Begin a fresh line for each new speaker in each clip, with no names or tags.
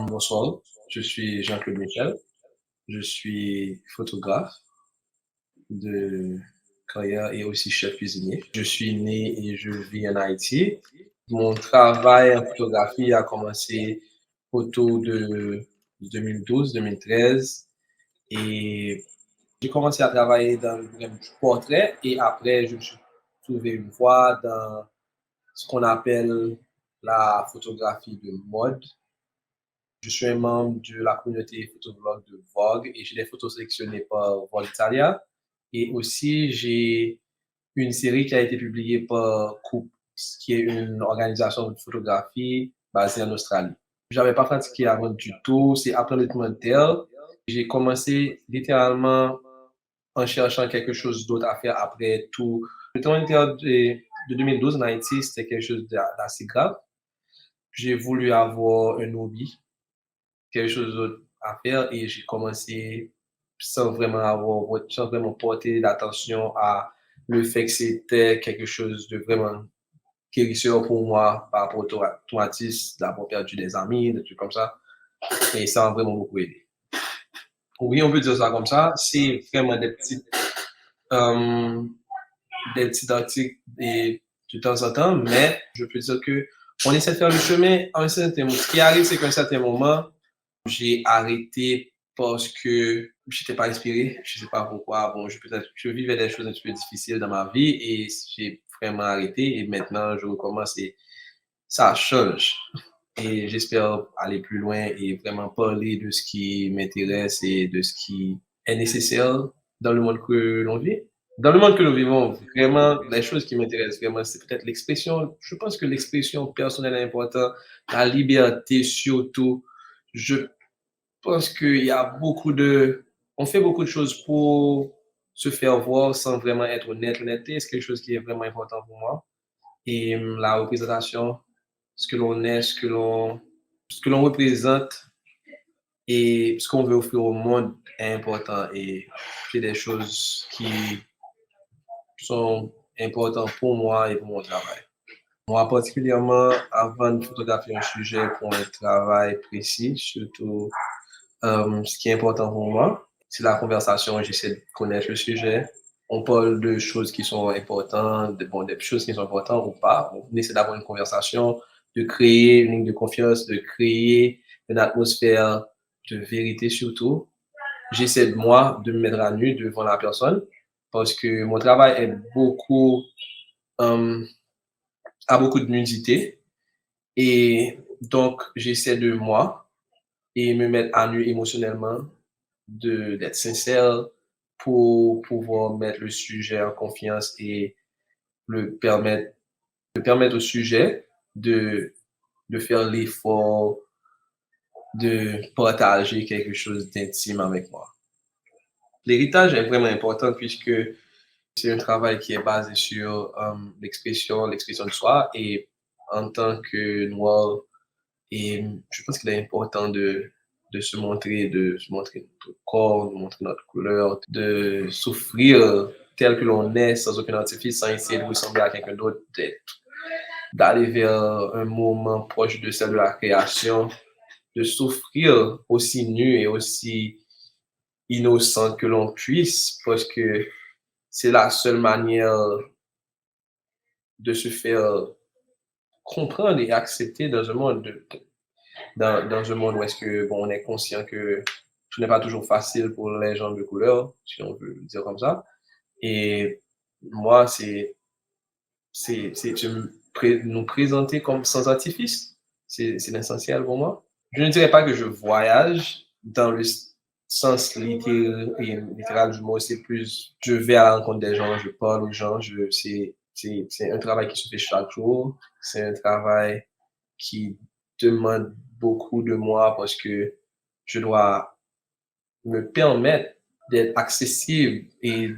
Bonsoir, je suis Jean-Claude Michel, je suis photographe de carrière et aussi chef cuisinier. Je suis né et je vis en Haïti. Mon travail en photographie a commencé autour de 2012-2013 et j'ai commencé à travailler dans le domaine du portrait et après je me suis trouvé une voie dans ce qu'on appelle la photographie de mode. Je suis un membre de la communauté photoblog de Vogue et j'ai des photos sélectionnées par Vogue Italia. Et aussi, j'ai une série qui a été publiée par Coupe, qui est une organisation de photographie basée en Australie. Je n'avais pas pratiqué avant du tout, c'est après le documentaire. J'ai commencé littéralement en cherchant quelque chose d'autre à faire après tout. Le documentaire de 2012 en Haïti, c'était quelque chose d'assez grave. J'ai voulu avoir un hobby, quelque chose d'autre à faire et j'ai commencé sans vraiment porter l'attention à le fait que c'était quelque chose de vraiment guérisseur pour moi par rapport au traumatisme, d'avoir perdu des amis, des trucs comme ça. Et ça m'a vraiment beaucoup aidé. Oui, on peut dire ça comme ça. C'est vraiment euh, des petits articles de temps en temps, mais je peux dire que on essaie de faire le chemin à un certain moment. Ce qui arrive, c'est qu'à un certain moment, j'ai arrêté parce que j'étais pas inspiré. Je sais pas pourquoi. Bon, je vivais des choses un petit peu difficiles dans ma vie et j'ai vraiment arrêté. Et maintenant, je recommence et ça change. Et j'espère aller plus loin et vraiment parler de ce qui m'intéresse et de ce qui est nécessaire dans le monde que l'on vit. Dans le monde que nous vivons, vraiment, les choses qui m'intéressent vraiment, c'est peut-être l'expression. Je pense que l'expression personnelle est importante, la liberté surtout. Je pense qu'il y a on fait beaucoup de choses pour se faire voir sans vraiment être honnête. L'honnêteté, c'est quelque chose qui est vraiment important pour moi. Et la représentation, ce que l'on est, ce que l'on représente et ce qu'on veut offrir au monde est important. Et c'est des choses qui sont importantes pour moi et pour mon travail. Moi, particulièrement, avant de photographier un sujet pour un travail précis, surtout ce qui est important pour moi, c'est la conversation. J'essaie de connaître le sujet. On parle de choses qui sont importantes, des choses qui sont importantes ou pas. On essaie d'avoir une conversation, de créer une ligne de confiance, de créer une atmosphère de vérité surtout. J'essaie de moi de me mettre à nu devant la personne parce que mon travail euh, a beaucoup de nudité et donc j'essaie de moi et me mettre à nu émotionnellement, d'être sincère pour pouvoir mettre le sujet en confiance et le permettre, permettre au sujet de faire l'effort de partager quelque chose d'intime avec moi. L'héritage est vraiment important puisque c'est un travail qui est basé sur l'expression de soi et en tant que noir, et je pense qu'il est important de se montrer notre corps, de montrer notre couleur, de souffrir tel que l'on est sans aucun artifice, sans essayer de ressembler à quelqu'un d'autre, d'aller vers un moment proche de celle de la création, de souffrir aussi nu et aussi innocent que l'on puisse, parce que c'est la seule manière de se faire comprendre et accepter dans un monde dans un monde où est-ce que bon, on est conscient que ce n'est pas toujours facile pour les gens de couleur, si on veut le dire comme ça. Et moi, c'est nous présenter comme sans artifice. C'est l'essentiel pour moi. Je ne dirais pas que je voyage dans le sens littéral du mot. C'est plus, je vais à la rencontre des gens, je parle aux gens. C'est un travail qui se fait chaque jour. C'est un travail qui demande beaucoup de moi parce que je dois me permettre d'être accessible et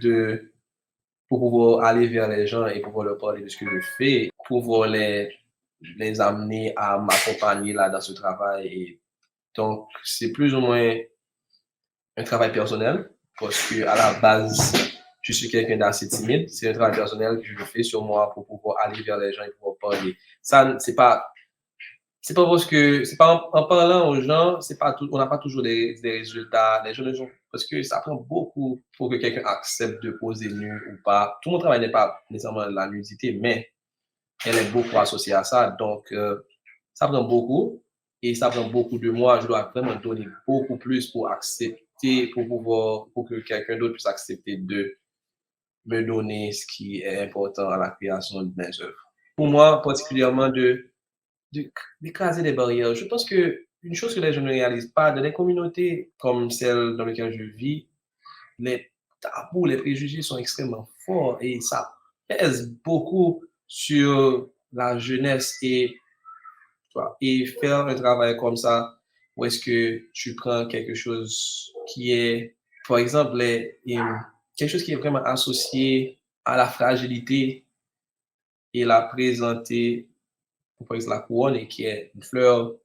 pour pouvoir aller vers les gens et pouvoir leur parler de ce que je fais, pouvoir les amener à m'accompagner là dans ce travail. Et donc, c'est plus ou moins un travail personnel parce que à la base, je suis quelqu'un d'assez timide. C'est un travail personnel que je fais sur moi pour pouvoir aller vers les gens et pouvoir parler. Ça, c'est pas c'est pas parce que, c'est pas en parlant aux gens, c'est pas tout, on n'a pas toujours des résultats. Les gens ne sont, parce que ça prend beaucoup pour que quelqu'un accepte de poser nu ou pas. Tout mon travail n'est pas nécessairement la nudité, mais elle est beaucoup associée à ça. Donc, ça prend beaucoup et ça prend beaucoup de moi. Je dois vraiment donner beaucoup plus pour accepter, pour pouvoir, pour que quelqu'un d'autre puisse accepter de me donner ce qui est important à la création de mes œuvres. Pour moi, particulièrement d'écraser les barrières. Je pense que une chose que les gens ne réalisent pas, dans les communautés comme celle dans laquelle je vis, les tabous, les préjugés sont extrêmement forts et ça pèse beaucoup sur la jeunesse et faire un travail comme ça, où est-ce que tu prends quelque chose qui est, par exemple, quelque chose qui est vraiment associé à la fragilité et la présenter, par exemple, la couronne, et qui est une fleur,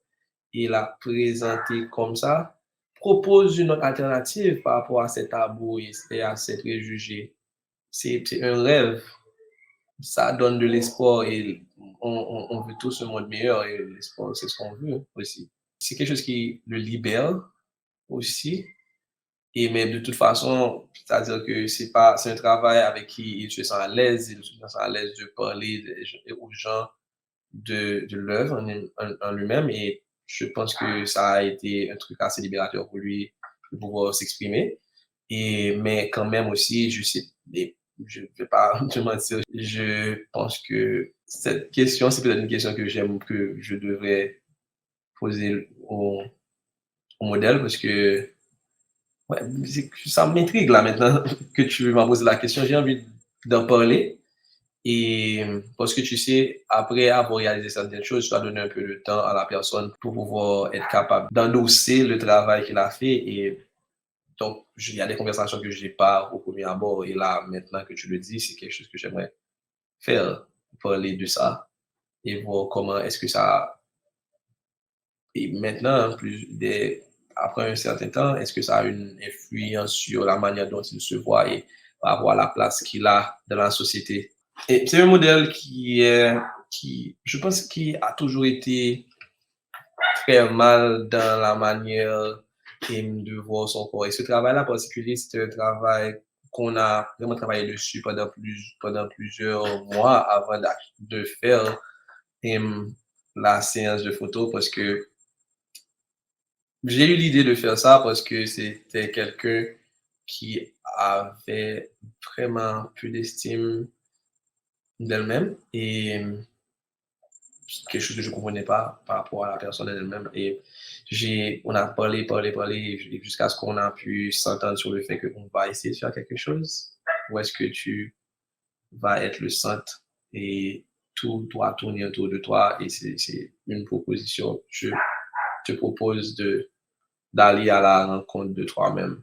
et la présenter comme ça, propose une autre alternative par rapport à ces tabous et à ces préjugés. C'est un rêve, ça donne de l'espoir et on veut tous un monde meilleur et l'espoir, c'est ce qu'on veut aussi. C'est quelque chose qui le libère aussi. Et mais de toute façon, c'est-à-dire que c'est un travail avec qui il se sent à l'aise, il se sent à l'aise de parler aux gens de l'œuvre en lui-même. Et je pense que ça a été un truc assez libérateur pour lui de pouvoir s'exprimer. Mais quand même aussi, je sais, je ne vais pas te mentir, je pense que cette question, c'est peut-être une question que j'aime, que je devrais poser au modèle parce que ouais, ça m'intrigue là maintenant que tu m'as posé la question. J'ai envie d'en parler. Et parce que tu sais, après avoir réalisé certaines choses, tu dois donner un peu de temps à la personne pour pouvoir être capable d'endosser le travail qu'il a fait. Et donc, il y a des conversations que je n'ai pas au premier abord. Et là, maintenant que tu le dis, c'est quelque chose que j'aimerais faire, parler de ça et voir comment est-ce que ça. Et maintenant, après un certain temps, est-ce que ça a une influence sur la manière dont il se voit et par rapport à la place qu'il a dans la société? Et c'est un modèle je pense, qui a toujours été très mal dans la manière de voir son corps. Et ce travail-là en particulier, c'est un travail qu'on a vraiment travaillé dessus pendant plusieurs mois avant de faire la séance de photo parce que j'ai eu l'idée de faire ça parce que c'était quelqu'un qui avait vraiment plus d'estime d'elle-même et quelque chose que je ne comprenais pas par rapport à la personne elle-même. Et on a parlé jusqu'à ce qu'on a pu s'entendre sur le fait qu'on va essayer de faire quelque chose. Où est-ce que tu vas être le centre et tout doit tourner autour de toi. Et c'est une proposition. Je te propose d'aller à la rencontre de toi-même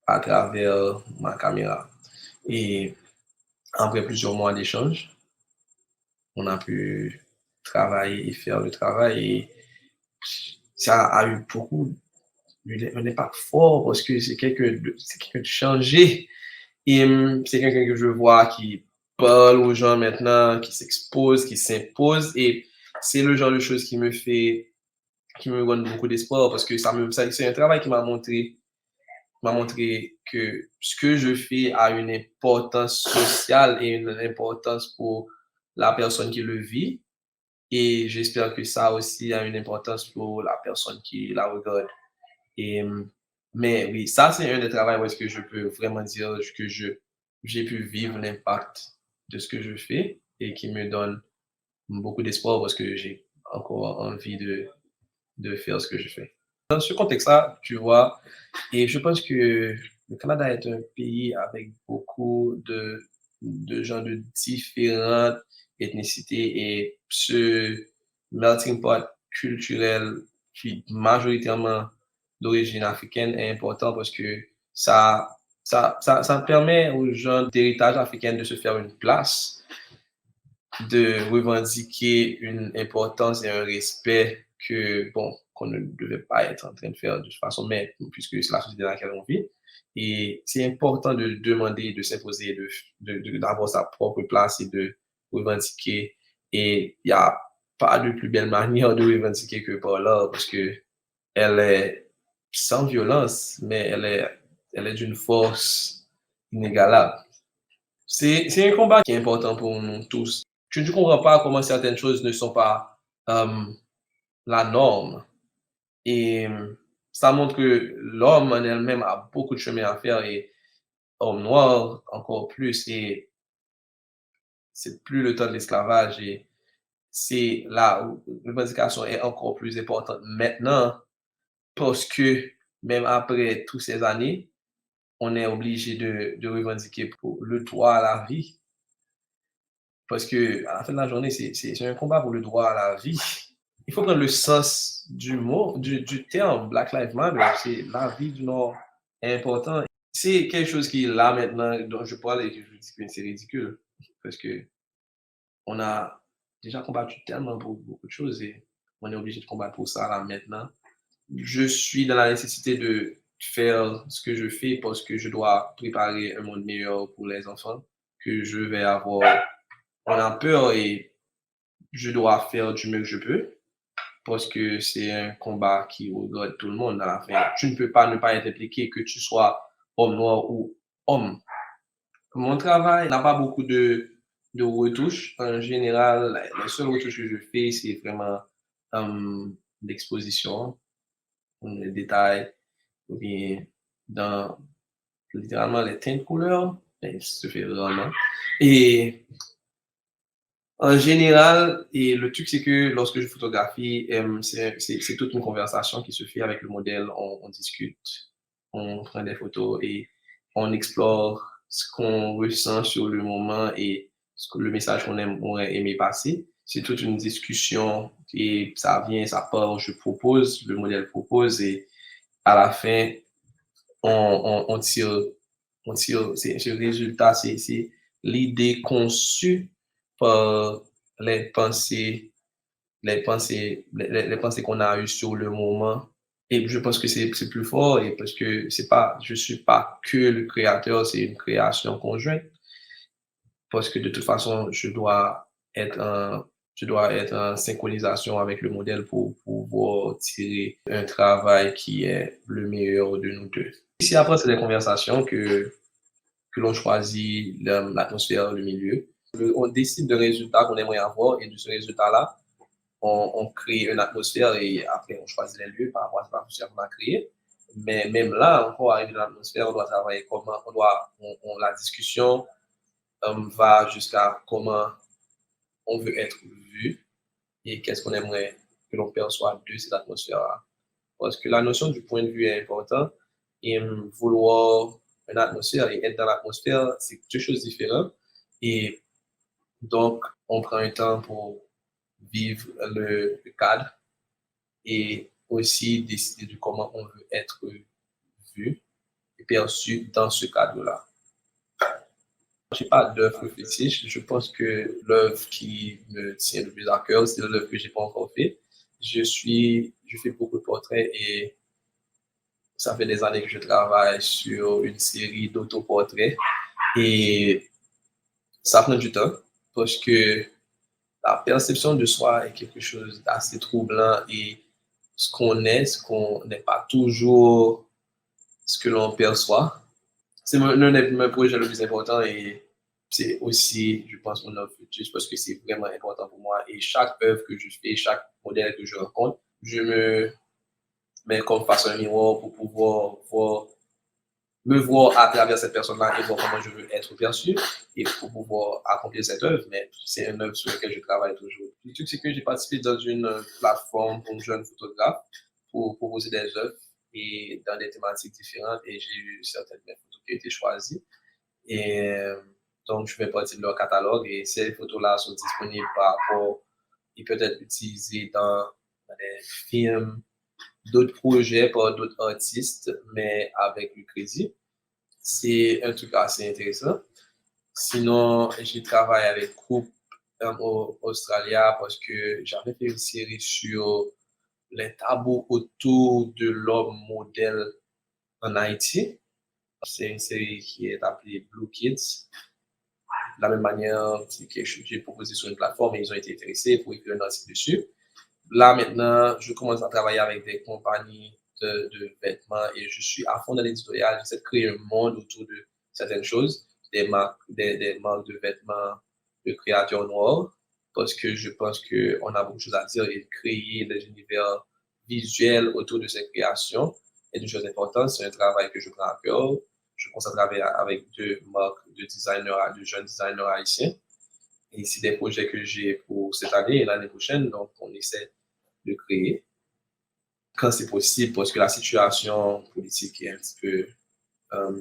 à travers ma caméra. Et après plusieurs mois d'échange, on a pu travailler et faire le travail. Et ça a eu beaucoup un impact fort parce que c'est quelqu'un de changé. Et c'est quelqu'un que je vois qui parle aux gens maintenant, qui s'expose, qui s'impose. Et c'est le genre de choses qui me donne beaucoup d'espoir parce que c'est un travail qui m'a montré que ce que je fais a une importance sociale et une importance pour la personne qui le vit. Et j'espère que ça aussi a une importance pour la personne qui la regarde. Et, mais oui, ça, c'est un des travaux où est-ce que je peux vraiment dire que j'ai pu vivre l'impact de ce que je fais et qui me donne beaucoup d'espoir parce que j'ai encore envie de faire ce que je fais. Dans ce contexte-là, tu vois, et je pense que le Canada est un pays avec beaucoup de gens de différentes ethnicités et ce melting pot culturel qui est majoritairement d'origine africaine est important parce que ça permet aux gens d'héritage africain de se faire une place, de revendiquer une importance et un respect qu'on ne devait pas être en train de faire de toute façon, mais puisque c'est la société dans laquelle on vit. Et c'est important de demander, de s'imposer, d'avoir sa propre place et de revendiquer. Et il y a pas de plus belle manière de revendiquer que par là, parce que elle est sans violence, mais elle est d'une force inégalable. C'est un combat qui est important pour nous tous. Je ne comprends pas comment certaines choses ne sont pas la norme. Et ça montre que l'homme en elle-même a beaucoup de chemin à faire et homme noir encore plus. Et c'est plus le temps de l'esclavage et c'est la revendication est encore plus importante maintenant parce que même après toutes ces années, on est obligé de revendiquer pour le droit à la vie. Parce que à la fin de la journée, c'est un combat pour le droit à la vie. Il faut prendre le sens du mot, du terme Black Lives Matter. C'est la vie du Nord est important. C'est quelque chose qui est là maintenant, dont je parle et que je dis que c'est ridicule. Parce que on a déjà combattu tellement pour beaucoup de choses et on est obligé de combattre pour ça là maintenant. Je suis dans la nécessité de faire ce que je fais parce que je dois préparer un monde meilleur pour les enfants que je vais avoir. On a peur et je dois faire du mieux que je peux parce que c'est un combat qui regarde tout le monde à la fin. Tu ne peux pas ne pas être impliqué, que tu sois homme noir ou homme. Mon travail n'a pas beaucoup de retouches. En général, les seules retouches que je fais, c'est vraiment l'exposition, les détails, ou bien dans littéralement les teintes couleurs. Et ça se fait vraiment. Et en général, et le truc, c'est que lorsque je photographie, c'est toute une conversation qui se fait avec le modèle. On discute, on prend des photos et on explore ce qu'on ressent sur le moment et le message qu'on aurait aimé passer. C'est toute une discussion et ça vient, ça part, je propose, le modèle propose et à la fin, on tire, ce résultat, c'est l'idée conçue par les pensées, les pensées qu'on a eues sur le moment. Et je pense que c'est plus fort et parce que je suis pas que le créateur, c'est une création conjointe. Parce que de toute façon, je dois être en synchronisation avec le modèle pour pouvoir tirer un travail qui est le meilleur de nous deux. Ici, après, c'est des conversations que l'on choisit l'atmosphère, le milieu. On décide d'un résultat qu'on aimerait avoir et de ce résultat-là, on crée une atmosphère et après, on choisit les lieux par rapport à cette atmosphère qu'on a créée. Mais même là, encore arriver dans l'atmosphère, on doit travailler comment, la discussion va jusqu'à comment on veut être vu et qu'est-ce qu'on aimerait que l'on perçoive de cette atmosphère-là. Parce que la notion du point de vue est importante et vouloir une atmosphère et être dans l'atmosphère, c'est deux choses différentes. Et donc, on prend un temps pour vivre le cadre et aussi décider de comment on veut être vu et perçu dans ce cadre-là. Je n'ai pas d'œuvre fétiche. Je pense que l'œuvre qui me tient le plus à cœur, c'est l'œuvre que j'ai pas encore fait. Je fais beaucoup de portraits et ça fait des années que je travaille sur une série d'autoportraits et ça prend du temps parce que la perception de soi est quelque chose d'assez troublant et ce qu'on n'est pas toujours ce que l'on perçoit. C'est l'un de mes projets le plus important et c'est aussi, je pense, mon œuvre future parce que c'est vraiment important pour moi. Et chaque œuvre que je fais, chaque modèle que je rencontre, je me mets comme face à un miroir pour pouvoir me voir à travers cette personne-là et voir comment je veux être perçu et pour pouvoir accomplir cette œuvre. Mais c'est une œuvre sur laquelle je travaille toujours. Le truc, c'est que j'ai participé dans une plateforme pour jeunes photographes pour proposer des œuvres et dans des thématiques différentes et j'ai eu certaines photos qui ont été choisies. Et donc, je fais partie de leur catalogue et ces photos-là sont disponibles par rapport et peut-être utilisées dans des films, d'autres projets par d'autres artistes, mais avec le crédit. C'est un truc assez intéressant. Sinon, j'ai travaillé avec groupe au Australia parce que j'avais fait une série sur les tabous autour de l'homme modèle en Haïti. C'est une série qui est appelée Blue Kids. de la même manière, j'ai proposé sur une plateforme et ils ont été intéressés pour écrire un article dessus. Là, maintenant, je commence à travailler avec des compagnies de vêtements et je suis à fond dans l'éditorial. J'essaie de créer un monde autour de certaines choses, des marques de vêtements de créateurs noirs, parce que je pense qu'on a beaucoup de choses à dire et créer des univers visuels autour de ces créations est une chose importante. C'est un travail que je prends à cœur. Je commence à travailler avec deux marques de designers, de jeunes designers haïtiens. Et c'est des projets que j'ai pour cette année et l'année prochaine. Donc, on essaie de créer quand c'est possible parce que la situation politique est un petit peu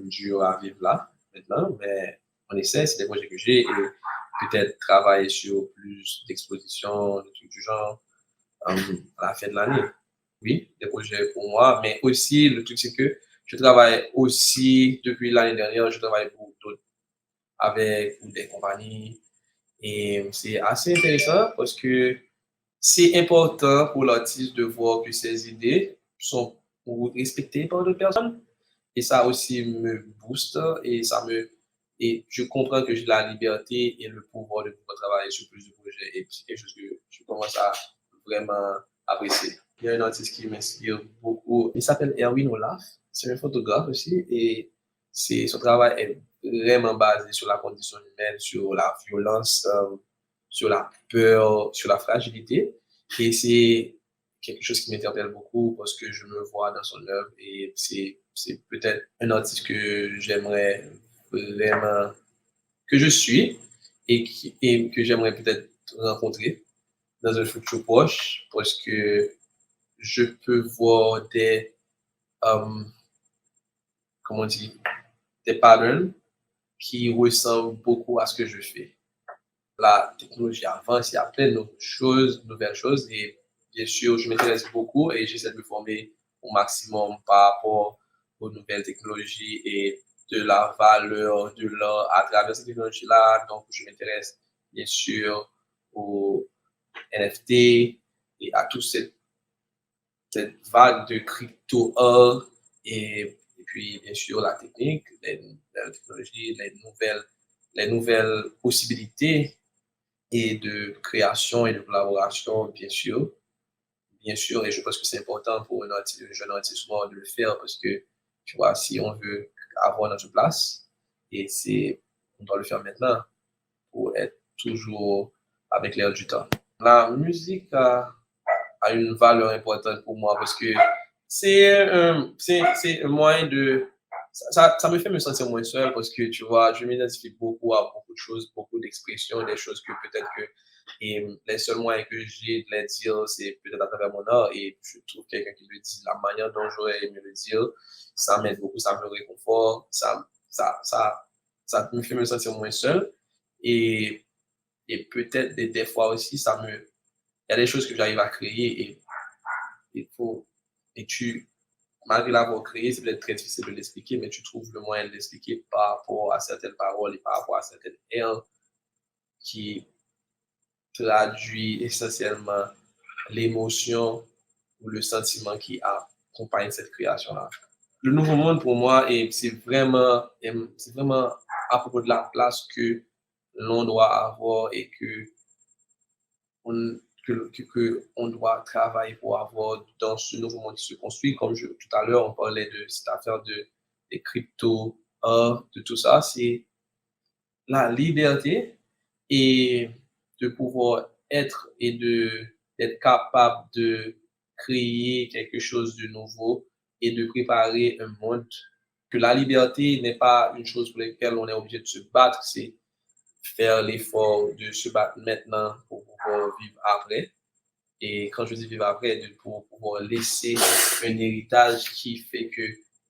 dure à vivre là maintenant. Mais on essaie, c'est des projets que j'ai et peut-être travailler sur plus d'expositions, des trucs du genre à la fin de l'année. Oui, des projets pour moi. Mais aussi, le truc, c'est que je travaille aussi, depuis l'année dernière, je travaille pour d'autres, avec des compagnies. Et c'est assez intéressant parce que c'est important pour l'artiste de voir que ses idées sont respectées par d'autres personnes. Et ça aussi me booste et je comprends que j'ai la liberté et le pouvoir de pouvoir travailler sur plus de projets. Et c'est quelque chose que je commence à vraiment apprécier. Il y a un artiste qui m'inspire beaucoup. Il s'appelle Erwin Olaf. C'est un photographe aussi et son travail est vraiment basé sur la condition humaine, sur la violence, sur la peur, sur la fragilité. Et c'est quelque chose qui m'interpelle beaucoup parce que je me vois dans son œuvre et c'est peut-être un artiste que j'aimerais vraiment, que je suis et que j'aimerais peut-être rencontrer dans un futur proche parce que je peux voir euh, comment on dit, des patterns qui ressemblent beaucoup à ce que je fais. La technologie avance, il y a plein de choses, nouvelles choses et bien sûr, je m'intéresse beaucoup et j'essaie de me former au maximum par rapport aux nouvelles technologies et de la valeur de l'art à travers ces technologies-là. Donc, je m'intéresse bien sûr aux NFT et à toute cette vague de crypto-art et puis, bien sûr, la technique, les technologies, les nouvelles possibilités et de création et de collaboration, bien sûr. Bien sûr, et je pense que c'est important pour un jeune artiste de le faire parce que, tu vois, si on veut avoir notre place, on doit le faire maintenant pour être toujours avec l'air du temps. La musique a une valeur importante pour moi parce que c'est un moyen de... Ça me fait me sentir moins seul parce que, tu vois, je m'identifie beaucoup à beaucoup de choses, beaucoup d'expressions, des choses que peut-être que et les seuls moyens que j'ai de les dire, c'est peut-être à travers mon art et je trouve quelqu'un qui le dit, la manière dont j'aurais aimé le dire, ça m'aide beaucoup, ça me réconforte, ça me fait me sentir moins seul et, et peut-être des fois aussi, il y a des choses que j'arrive à créer et il faut, et tu, malgré l'avoir créé, c'est peut-être très difficile de l'expliquer, mais tu trouves le moyen de l'expliquer par rapport à certaines paroles et par rapport à certaines airs qui traduit essentiellement l'émotion ou le sentiment qui accompagne cette création-là. Le nouveau monde, pour moi, c'est vraiment à propos de la place que l'on doit avoir et on, on doit travailler pour avoir dans ce nouveau monde qui se construit. Comme tout à l'heure, on parlait de cette affaire des crypto, de tout ça, c'est la liberté et de pouvoir être et d'être capable de créer quelque chose de nouveau et de préparer un monde que la liberté n'est pas une chose pour laquelle on est obligé de se battre, c'est faire l'effort de se battre maintenant pour pouvoir vivre après. Et quand je dis vivre après, pour pouvoir laisser un héritage qui fait que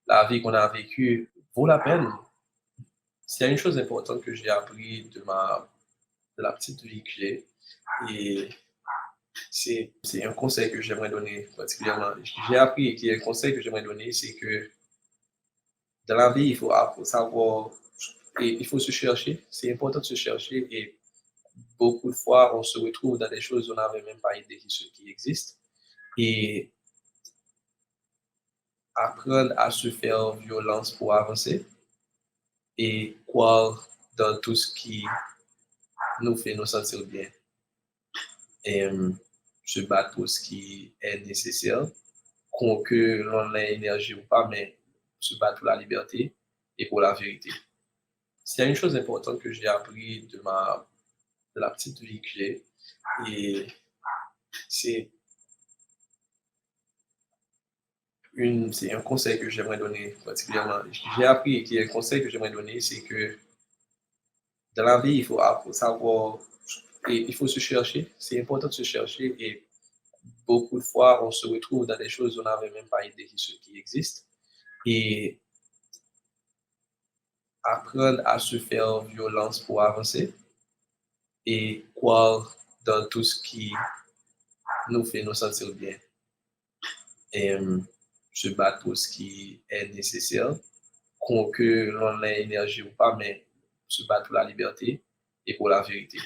la vie qu'on a vécue vaut la peine. C'est une chose importante que j'ai appris de la petite vie que j'ai. Et c'est un conseil que j'aimerais donner particulièrement. J'ai appris et qui est un conseil que j'aimerais donner, c'est que dans la vie, il faut savoir et il faut se chercher. C'est important de se chercher et beaucoup de fois, on se retrouve dans des choses où on n'avait même pas idée qui existent. Et apprendre à se faire violence pour avancer et croire dans tout ce qui nous fait nous sentir bien. Et se battre pour ce qui est nécessaire, que l'on ait énergie ou pas, mais se battre pour la liberté et pour la vérité. C'est une chose importante que j'ai appris de la petite vie que j'ai. Et c'est c'est un conseil que j'aimerais donner particulièrement. J'ai appris et qui est un conseil que j'aimerais donner, c'est que dans la vie, il faut savoir et il faut se chercher. C'est important de se chercher et beaucoup de fois, on se retrouve dans des choses où on n'avait même pas idée qui existent. Et apprendre à se faire violence pour avancer et croire dans tout ce qui nous fait nous sentir bien. Et se battre pour ce qui est nécessaire, que l'on ait énergie ou pas, mais se battre pour la liberté et pour la vérité.